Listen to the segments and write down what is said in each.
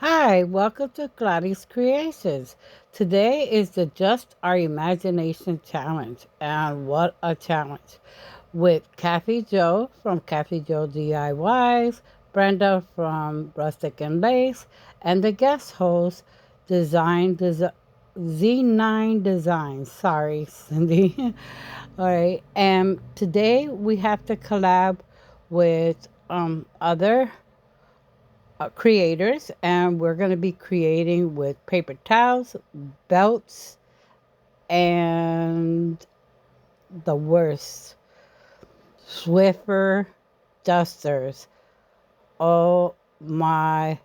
Hi, welcome to Gladys Creations. Today is the Just Our Imagination Challenge, and what a challenge! With Kathy Joe from Kathy Joe DIYs, Brenda from Rustic and Lace, and the guest host, Z9 Designs. Sorry, Cindy. All right, and today we have to collab with other creators, and we're going to be creating with paper towels, belts, and the worst, Swiffer dusters. Oh my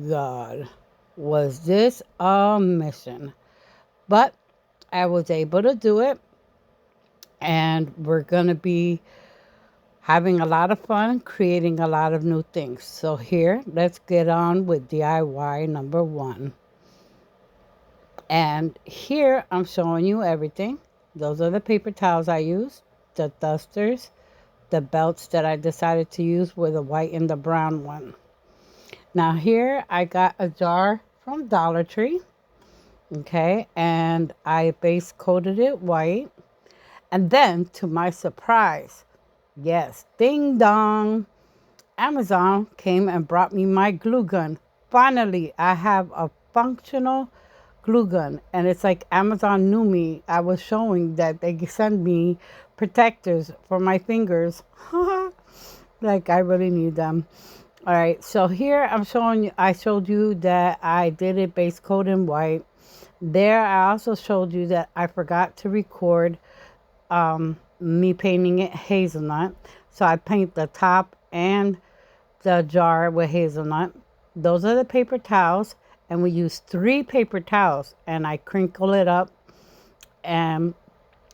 God. Was this a mission? But I was able to do it, and we're going to be having a lot of fun creating a lot of new things. So, here, let's get on with DIY number one. And here I'm showing you everything. Those are the paper towels I used, the dusters, the belts that I decided to use were the white and the brown one. Now here I got a jar from Dollar Tree, okay, and I base coated it white. And then to my surprise, yes, ding dong, Amazon came and brought me my glue gun. Finally, I have a functional glue gun, and it's like Amazon knew me. I was showing that they send me protectors for my fingers. Like I really need them. All right, so here I'm showing you. I showed you that I did it base coat in white. There, I also showed you that I forgot to record me painting it hazelnut. So I paint the top and the jar with hazelnut. Those are the paper towels, and we use 3 paper towels, and I crinkle it up, and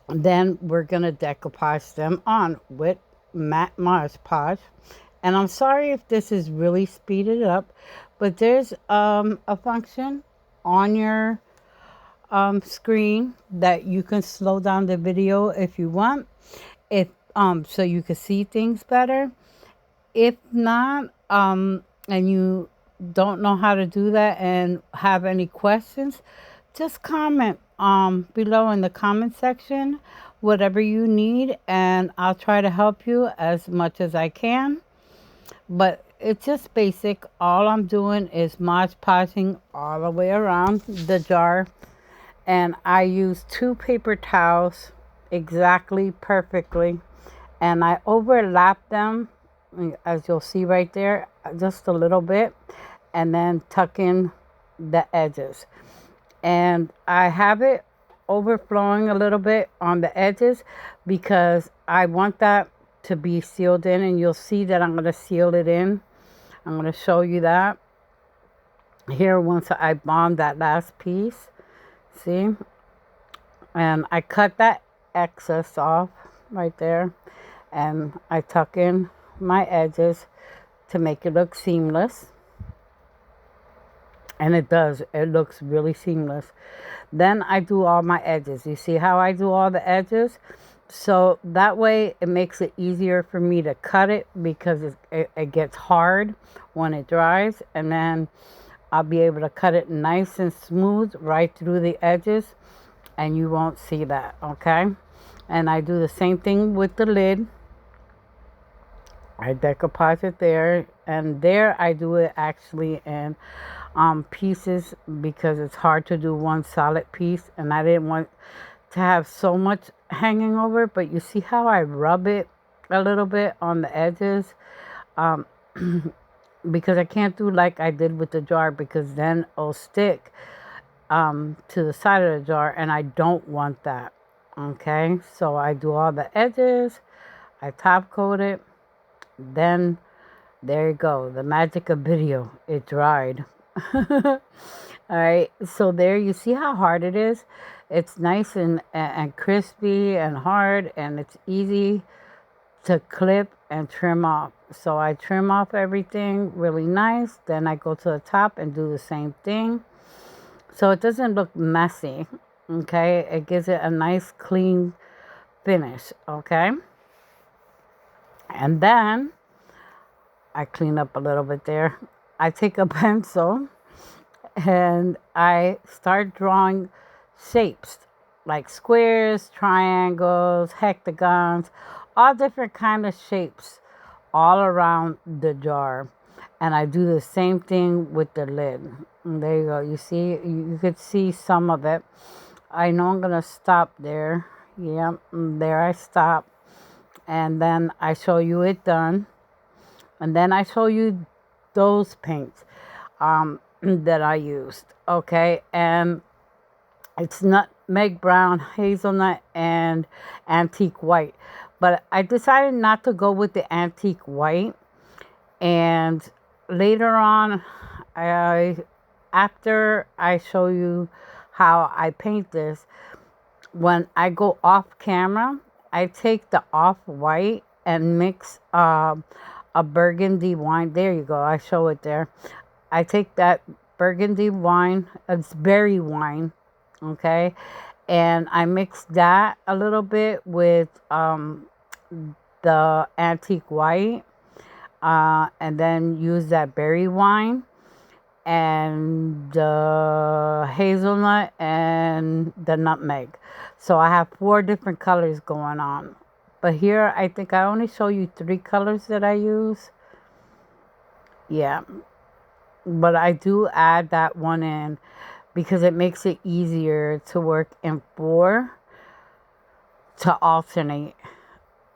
then we're gonna decoupage them on with matte Mod Podge. And I'm sorry if this is really speeded up, but there's a function on your screen that you can slow down the video if you want, if so you can see things better. If not, and you don't know how to do that and have any questions, just comment below in the comment section whatever you need, and I'll try to help you as much as I can. But it's just basic. All I'm doing is Mod Podging all the way around the jar, and I use 2 paper towels exactly perfectly, and I overlap them, as you'll see right there, just a little bit, and then tuck in the edges. And I have it overflowing a little bit on the edges because I want that to be sealed in, and you'll see that I'm going to seal it in. I'm going to show you that here once I bond that last piece. See? And I cut that excess off right there, and I tuck in my edges to make it look seamless. And it does. It looks really seamless. Then I do all my edges. You see how I do all the edges? So that way it makes it easier for me to cut it because it gets hard when it dries. And then I'll be able to cut it nice and smooth right through the edges, and you won't see that, okay? And I do the same thing with the lid. I decoupage it there, and there I do it actually in pieces because it's hard to do one solid piece, and I didn't want to have so much hanging over. But you see how I rub it a little bit on the edges, um, because I can't do like I did with the jar, because then it'll stick to the side of the jar, and I don't want that. Okay, so I do all the edges, I top coat it, then there you go, the magic of video, it dried. All right, so there you see how hard it is. It's nice and crispy and hard, and it's easy to clip and trim off. So I trim off everything really nice, then I go to the top and do the same thing, so it doesn't look messy. Okay, it gives it a nice clean finish. Okay, and then I clean up a little bit there. I take a pencil and I start drawing shapes like squares, triangles, hexagons, all different kind of shapes all around the jar. And I do the same thing with the lid. And there you go. You see, you could see some of it. I know I'm gonna stop there. Yeah, there I stop. And then I show you it done. And then I show you those paints that I used. Okay, and it's nutmeg brown, hazelnut, and antique white. But I decided not to go with the antique white. And later on, I after I show you how I paint this, when I go off camera, I take the off white and mix a burgundy wine. There you go. I show it there. I take that burgundy wine, it's berry wine, okay, and I mix that a little bit with the antique white, and then use that berry wine and the hazelnut and the nutmeg. So I have 4 different colors going on. But here I think I only show you 3 colors that I use. Yeah. But I do add that one in because it makes it easier to work in 4 to alternate.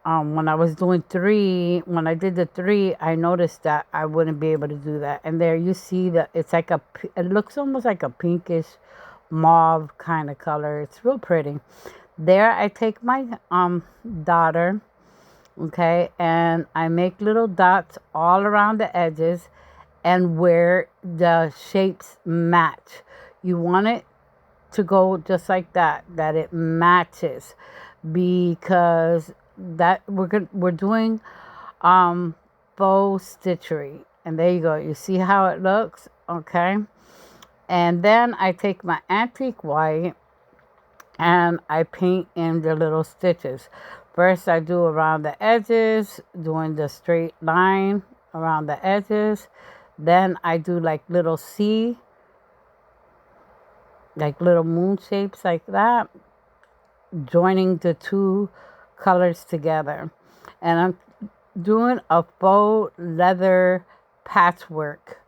When I was doing 3, when I did the 3, I noticed that I wouldn't be able to do that. And there you see that it's like it looks almost like a pinkish mauve kind of color. It's real pretty. There I take my daughter, okay, and I make little dots all around the edges and where the shapes match. You want it to go just like that it matches, because that we're doing faux stitchery. And there you go. You see how it looks, okay? And then I take my antique white and I paint in the little stitches. First I do around the edges, doing the straight line around the edges. Then I do like little C, like little moon shapes like that, joining the 2 colors together. And I'm doing a faux leather patchwork,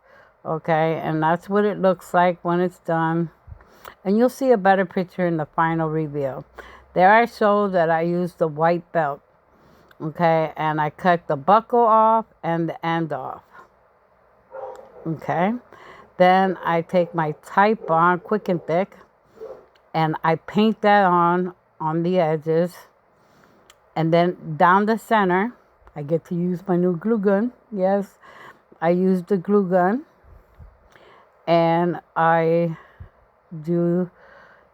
okay? And that's what it looks like when it's done. And you'll see a better picture in the final reveal. There I show that I used the white belt, okay? And I cut the buckle off and the end off, okay? Then I take my Type Bond Quick and Thick and I paint that on the edges. And then down the center, I get to use my new glue gun. Yes, I use the glue gun. And I do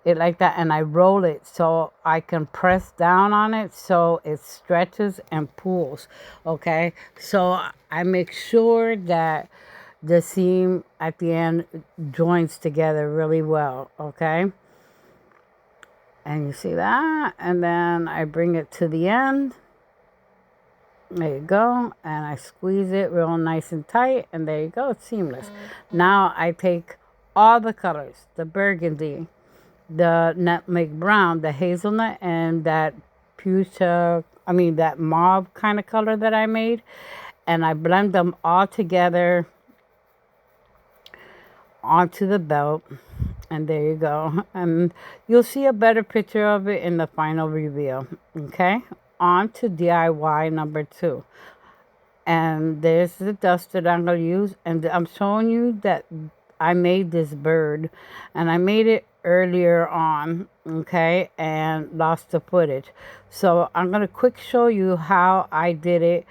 it like that. And I roll it so I can press down on it so it stretches and pulls. Okay, so I make sure that the seam at the end joins together really well. Okay. And you see that? And then I bring it to the end. There you go. And I squeeze it real nice and tight. And there you go. It's seamless. Now I take all the colors. The burgundy, the nutmeg brown, the hazelnut, and that that mauve kind of color that I made. And I blend them all together onto the belt. And there you go. And you'll see a better picture of it in the final reveal. Okay. On to DIY number 2. And there's the duster that I'm going to use. And I'm showing you that I made this bird. And I made it earlier on. Okay. And lost the footage. So I'm going to quick show you how I did it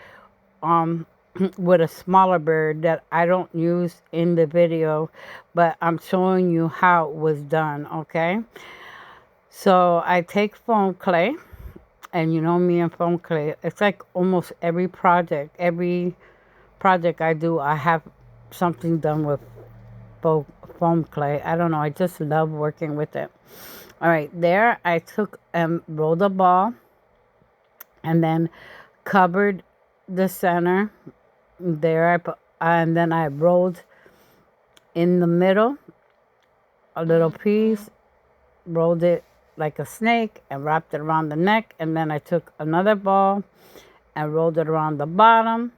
with a smaller bird that I don't use in the video, but I'm showing you how it was done, okay? So I take foam clay, and you know me and foam clay, it's like almost every project I do, I have something done with foam clay. I don't know, I just love working with it. All right, there I took and rolled a ball and then covered the center. There and then I rolled in the middle a little piece, rolled it like a snake and wrapped it around the neck, and then I took another ball and rolled it around the bottom.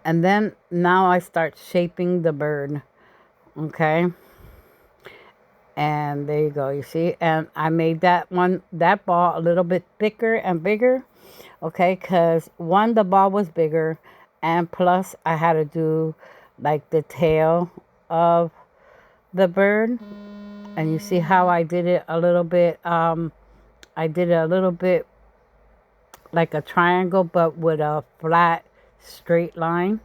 And then now I start shaping the bird, okay? And there you go, you see? And I made that ball a little bit thicker and bigger, okay? Because one, the ball was bigger, and plus I had to do like the tail of the bird. And you see how I did it a little bit, I did it a little bit like a triangle, but with a flat, straight line,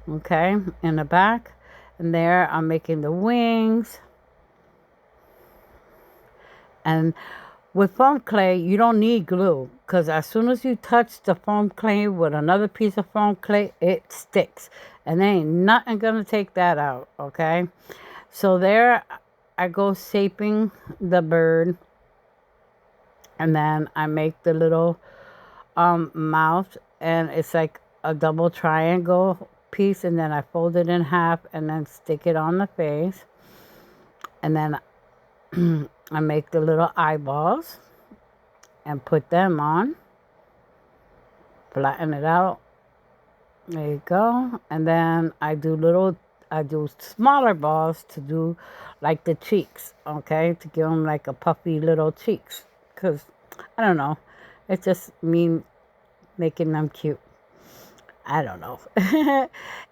okay, in the back. And there I'm making the wings. And with foam clay, you don't need glue, because as soon as you touch the foam clay with another piece of foam clay, it sticks. And there ain't nothing going to take that out, okay? So there I go shaping the bird. And then I make the little mouth, and it's like a double triangle piece, and then I fold it in half and then stick it on the face. And then I make the little eyeballs and put them on, flatten it out. There you go. And then I do smaller balls to do like the cheeks, okay, to give them like a puffy little cheeks, because I don't know, it's just me making them cute. I don't know.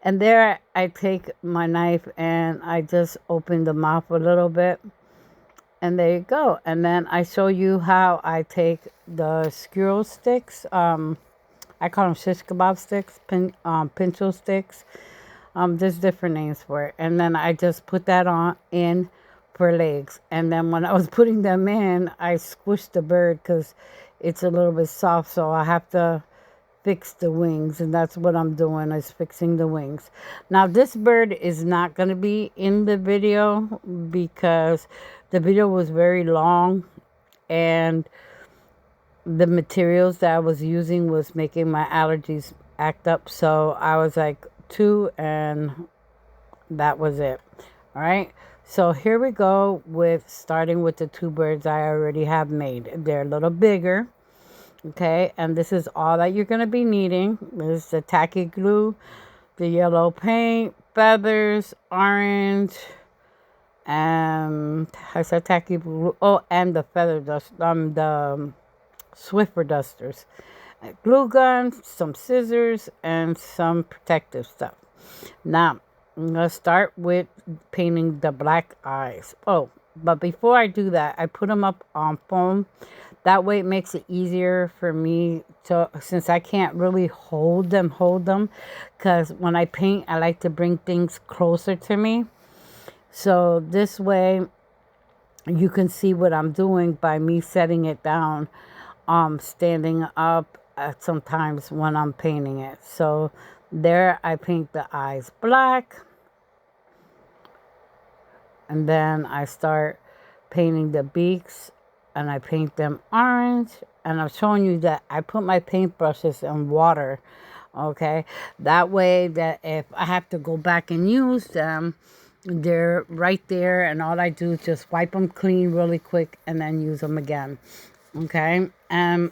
And there I take my knife and I just open the mouth a little bit. And there you go. And then I show you how I take the skewer sticks. I call them shish kebab sticks, pincho sticks. There's different names for it. And then I just put that in for legs. And then when I was putting them in, I squished the bird because it's a little bit soft. So I have to fix the wings, and that's what I'm doing, is fixing the wings. Now this bird is not going to be in the video because the video was very long, and the materials that I was using was making my allergies act up. So I was like 2, and that was it. All right, so here we go with starting with the 2 birds I already have made. They're a little bigger. Okay, and this is all that you're going to be needing. This is the tacky glue, the yellow paint, feathers, orange, and I said tacky glue. Oh, and the feather dust, the Swiffer dusters, glue gun, some scissors, and some protective stuff. Now, I'm going to start with painting the black eyes. Oh, but before I do that, I put them up on foam. That way it makes it easier for me to, since I can't really hold them, because when I paint, I like to bring things closer to me. So this way you can see what I'm doing by me setting it down, standing up sometimes when I'm painting it. So there I paint the eyes black. And then I start painting the beaks, and I paint them orange. And I'm showing you that I put my paintbrushes in water, okay? That way that if I have to go back and use them, they're right there, and all I do is just wipe them clean really quick and then use them again, okay? And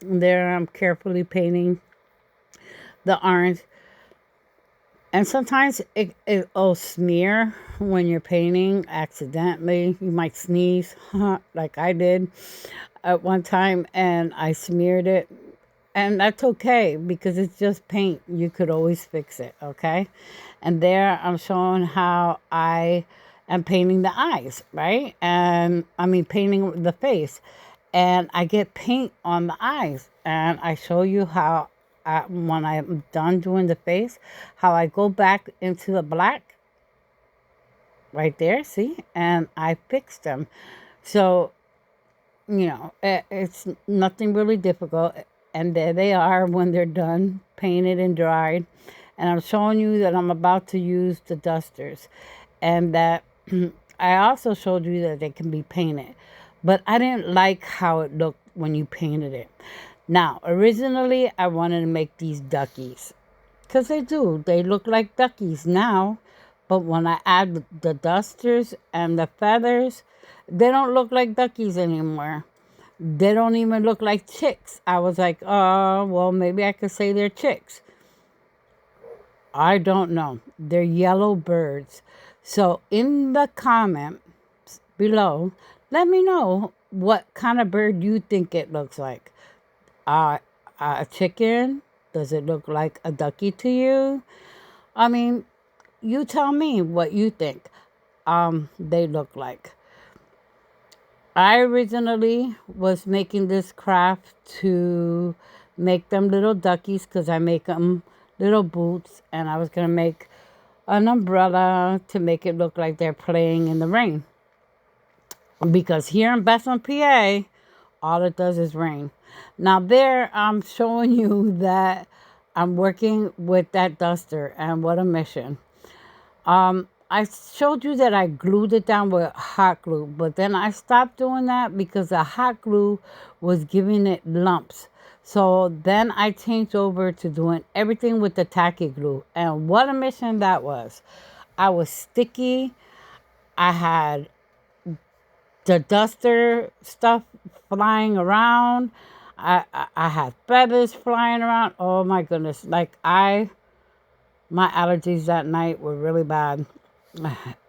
there I'm carefully painting the orange. And sometimes it'll smear when you're painting accidentally. You might sneeze, like I did at one time, and I smeared it. And that's okay, because it's just paint. You could always fix it, okay? And there I'm showing how I am painting the eyes, right? And I mean painting the face. And I get paint on the eyes. And I show you how when I'm done doing the face, how I go back into the black right there, see, and I fix them. So, you know, it's nothing really difficult. And there they are when they're done, painted and dried. And I'm showing you that I'm about to use the dusters, and that I also showed you that they can be painted, but I didn't like how it looked when you painted it. Now, originally, I wanted to make these duckies, because they do. They look like duckies now, But when I add the dusters and the feathers, they don't look like duckies anymore. They don't even look like chicks. I was like, well, maybe I could say they're chicks. I don't know. They're yellow birds. So in the comments below, let me know what kind of bird you think it looks like. A chicken? Does it look like a ducky to you? I mean, you tell me what you think they look like. I originally was making this craft to make them little duckies because I make them little boots, and I was going to make an umbrella to make it look like they're playing in the rain. Because here in Bethlehem, PA, all it does is rain. Now there, I'm showing you that I'm working with that duster, and what a mission. I showed you that I glued it down with hot glue, but then I stopped doing that because the hot glue was giving it lumps. So then I changed over to doing everything with the tacky glue, and what a mission that was. I was sticky. I had the duster stuff flying around. I had feathers flying around. Oh my goodness. My allergies that night were really bad.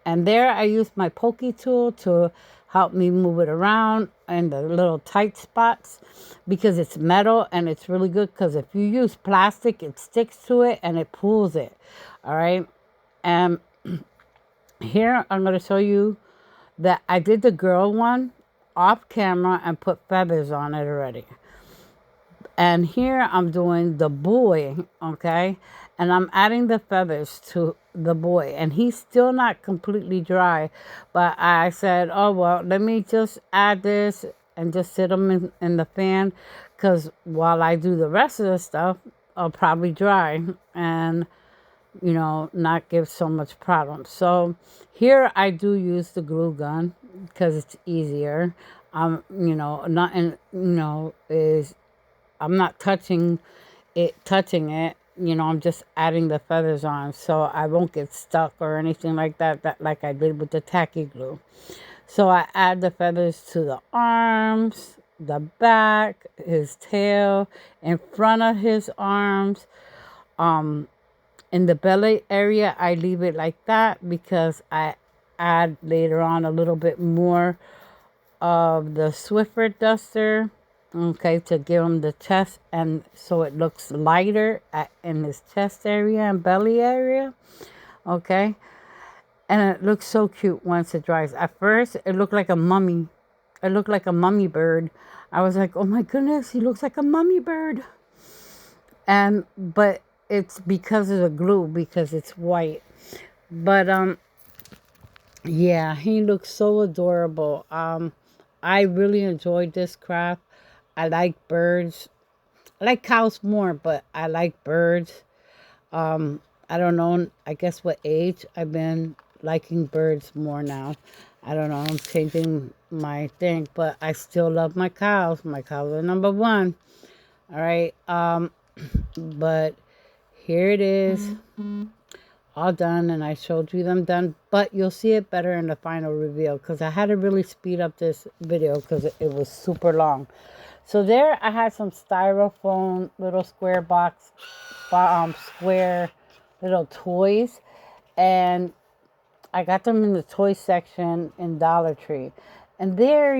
And there I used my pokey tool to help me move it around in the little tight spots because it's metal and it's really good because if you use plastic, it sticks to it and it pulls it. All right. And here I'm going to show you that I did the girl one off camera and put feathers on it already. And here I'm doing the boy, okay? And I'm adding the feathers to the boy. And he's still not completely dry. But I said, oh, well, let me just add this and just sit them in the fan. Because while I do the rest of the stuff, I'll probably dry. And not give so much problems. So here I do use the glue gun because it's easier. Nothing, is I'm not touching it. I'm just adding the feathers on so I won't get stuck or anything like that like I did with the tacky glue. So I add the feathers to the arms, the back, his tail, in front of his arms. In the belly area, I leave it like that because I add later on a little bit more of the Swiffer duster, okay, to give him the chest, and so it looks lighter in his chest area and belly area, okay. And it looks so cute once it dries. At first, it looked like a mummy. It looked like a mummy bird. I was like, oh my goodness, he looks like a mummy bird. But it's because of the glue, because it's white. But yeah, he looks so adorable. I really enjoyed this craft. I like birds. I like cows more, but I like birds. I don't know, I guess what age I've been liking birds more now. I don't know, I'm changing my thing, but I still love my cows. My cows are number one. All right. But here it is, all done, and I showed you them done, but you'll see it better in the final reveal because I had to really speed up this video because it was super long. So there I had some styrofoam little square box, square little toys, and I got them in the toy section in Dollar Tree. And there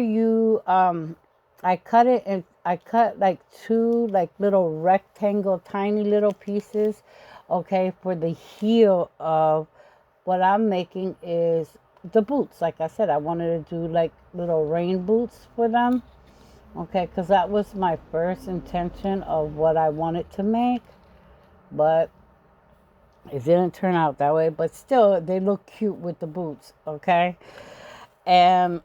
I cut like two like little rectangle, tiny little pieces, okay, for the heel of what I'm making is the boots. Like I said, I wanted to do like little rain boots for them, okay, because that was my first intention of what I wanted to make, but it didn't turn out that way. But still, they look cute with the boots, okay. And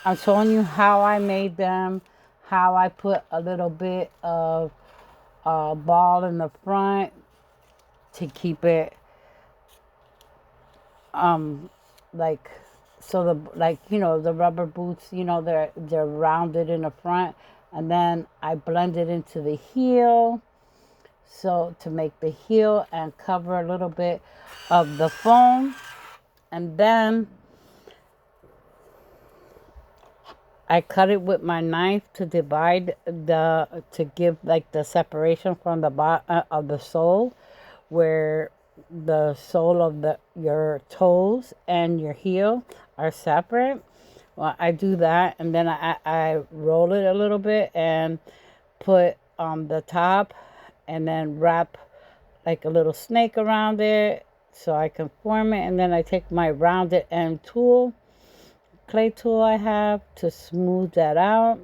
I'm showing you how I made them, how I put a little bit of ball in the front to keep it like so the rubber boots, they're rounded in the front, and then I blend it into the heel so to make the heel and cover a little bit of the foam. And then I cut it with my knife to divide to give like the separation from the bottom of the sole, where the sole of your toes and your heel are separate. Well, I do that, and then I roll it a little bit and put the top, and then wrap like a little snake around it so I can form it. And then I take my rounded end tool, clay tool I have, to smooth that out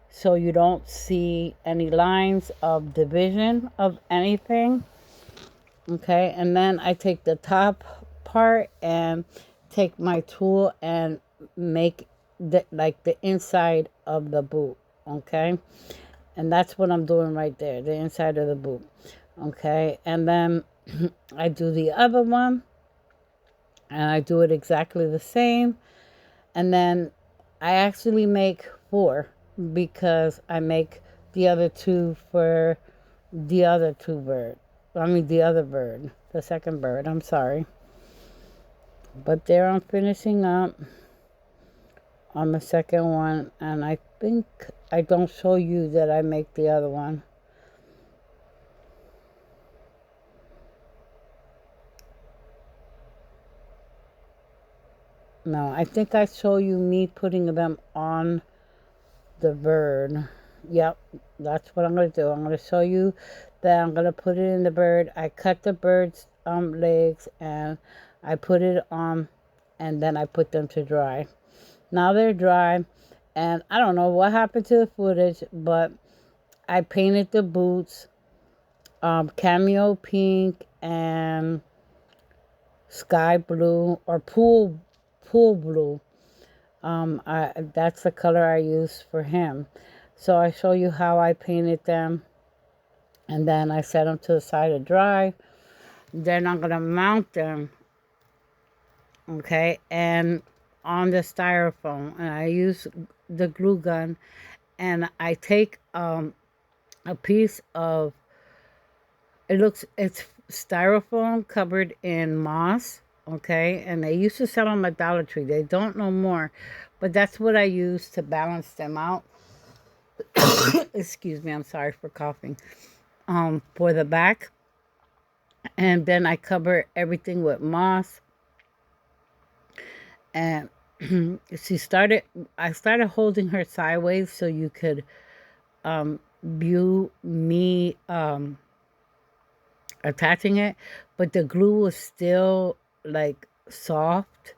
so you don't see any lines of division of anything. Okay, and then I take the top part and take my tool and make like the inside of the boot. Okay, and that's what I'm doing right there, the inside of the boot. Okay, and then I do the other one, and I do it exactly the same. And then I actually make 4, because I make the other 2 for the other 2 bird. I mean the other bird, the second bird, I'm sorry. But there I'm finishing up on the second one, and I think I don't show you that I make the other one. No, I think I show you me putting them on the bird. Yep, that's what I'm going to do. I'm going to show you that I'm going to put it in the bird. I cut the bird's legs, and I put it on, and then I put them to dry. Now they're dry, and I don't know what happened to the footage, but I painted the boots cameo pink and sky blue, or pool blue. That's the color I use for him. So I show you how I painted them, and then I set them to the side to dry. Then I'm gonna mount them, okay, and on the styrofoam, and I use the glue gun, and I take a piece of it's styrofoam covered in moss, okay, and they used to sell them at Dollar Tree. They don't no more, but that's what I use to balance them out. Excuse me, I'm sorry for coughing. For the back, and then I cover everything with moss. And I started holding her sideways so you could view me attaching it, but the glue was still like soft.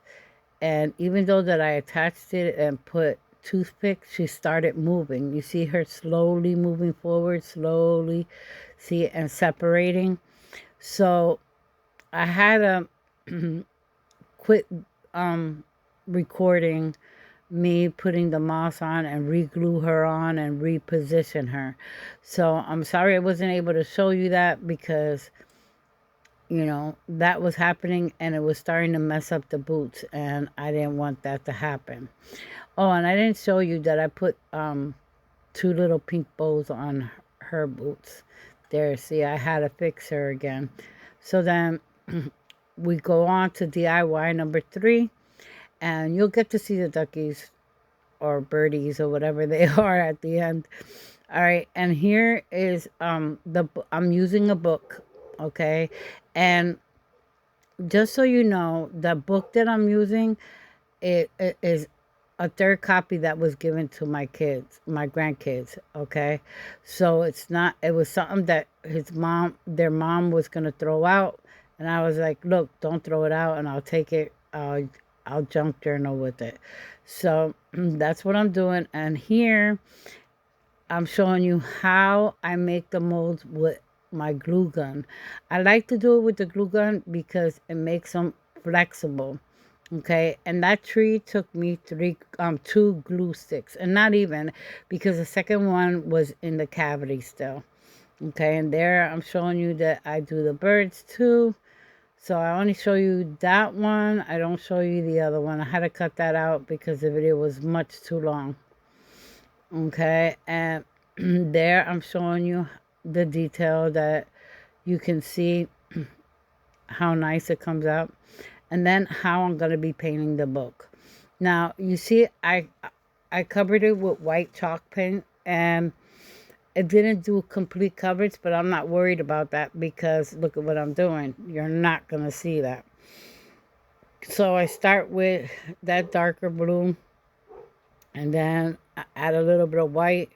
And even though that I attached it and put toothpicks, she started moving. You see her slowly moving forward, slowly, see, and separating. So I had to quit recording me putting the moss on and re-glue her on and reposition her. So I'm sorry I wasn't able to show you that, because that was happening and it was starting to mess up the boots, and I didn't want that to happen. Oh, and I didn't show you that I put 2 little pink bows on her boots. There, see, I had to fix her again. So then we go on to DIY number 3, and you'll get to see the duckies or birdies or whatever they are at the end. All right, and here is I'm using a book, okay? And just so you know, the book that I'm using, it is a third copy that was given to my grandkids, okay? So it was something that their mom was going to throw out. And I was like, look, don't throw it out, and I'll take it. I'll junk journal with it. So that's what I'm doing. And here I'm showing you how I make the molds with my glue gun. I like to do it with the glue gun because it makes them flexible. Okay, and that tree took me 2 glue sticks, and not even, because the second one was in the cavity still. Okay, and there I'm showing you that I do the birds too. So I only show you that one. I don't show you the other one. I had to cut that out because the video was much too long. Okay, and there I'm showing you the detail that you can see how nice it comes out. And then how I'm going to be painting the book. Now, you see, I covered it with white chalk paint, and it didn't do complete coverage, but I'm not worried about that because look at what I'm doing. You're not going to see that. So I start with that darker blue, and then I add a little bit of white,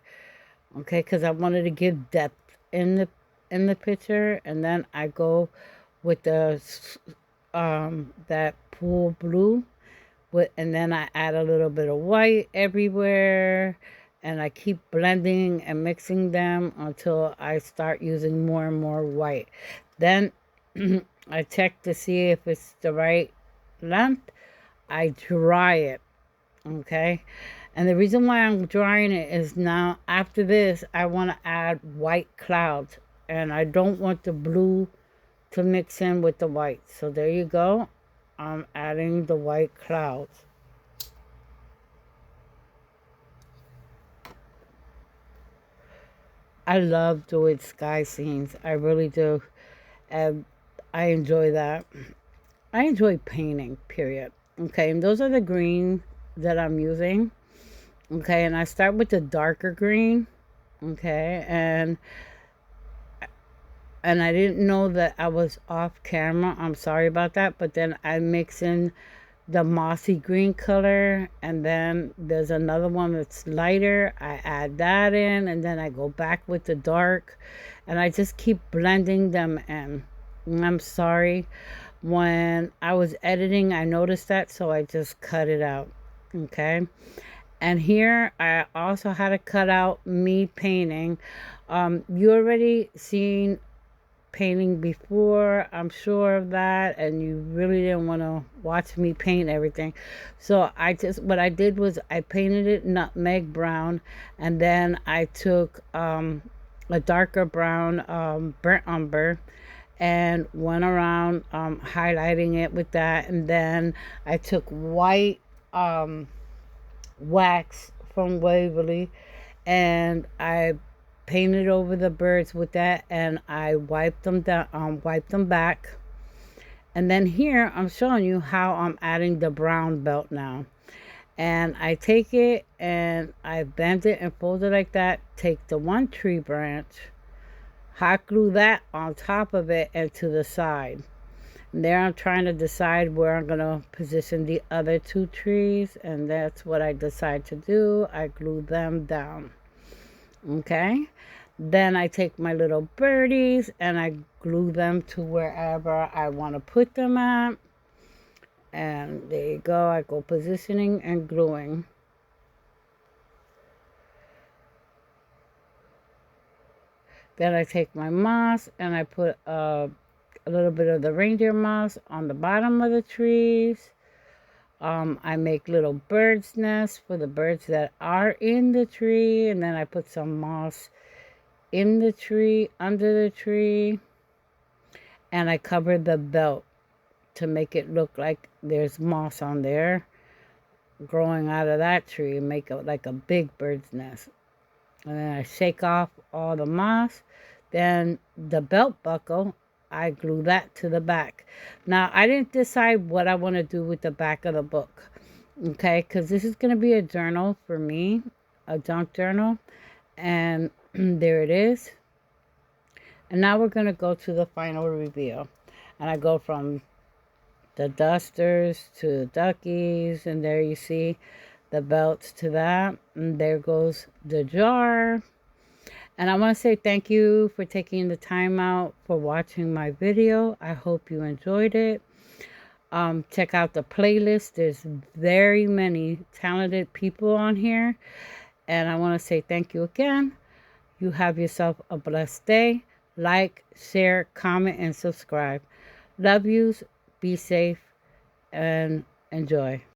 okay, because I wanted to give depth in the picture. And then I go with the that pool blue, and then I add a little bit of white everywhere, and I keep blending and mixing them until I start using more and more white. Then I check to see if it's the right length. I dry it, okay? And the reason why I'm drying it is now after this, I want to add white clouds, and I don't want the blue to mix in with the white. So there you go. I'm adding the white clouds. I love doing sky scenes. I really do. And I enjoy that. I enjoy painting, period. Okay, and those are the green that I'm using. Okay, and I start with the darker green. Okay, and I didn't know that I was off camera. I'm sorry about that. But then I mix in the mossy green color, and then there's another one that's lighter. I add that in, and then I go back with the dark, and I just keep blending them in. And I'm sorry, when I was editing I noticed that, so I just cut it out. Okay, and here I also had to cut out me painting. You already seen painting before, I'm sure of that, and you really didn't want to watch me paint everything. So what I did was I painted it nutmeg brown, and then I took a darker brown burnt umber, and went around highlighting it with that. And then I took white wax from Waverly, and I painted over the birds with that, and I wiped them down, wiped them back. And then here I'm showing you how I'm adding the brown belt now. And I take it and I bend it and fold it like that. Take the one tree branch, hot glue that on top of it and to the side. And there I'm trying to decide where I'm gonna position the other two trees, and that's what I decide to do. I glue them down. Okay, then I take my little birdies and I glue them to wherever I want to put them at. And there you go. I go positioning and gluing. Then I take my moss and I put a little bit of the reindeer moss on the bottom of the trees. I make little bird's nests for the birds that are in the tree, and then I put some moss in the tree, under the tree, and I cover the belt to make it look like there's moss on there growing out of that tree and make it like a big bird's nest. And then I shake off all the moss. Then the belt buckle, I glue that to the back. Now, I didn't decide what I want to do with the back of the book, okay, because this is going to be a journal for me, a junk journal, and there it is. And now we're going to go to the final reveal, and I go from the dusters to the duckies, and there you see the belts to that, and there goes the jar. And I want to say thank you for taking the time out for watching my video. I hope you enjoyed it. Check out the playlist. There's very many talented people on here. And I want to say thank you again. You have yourself a blessed day. Like, share, comment, and subscribe. Love yous. Be safe and enjoy.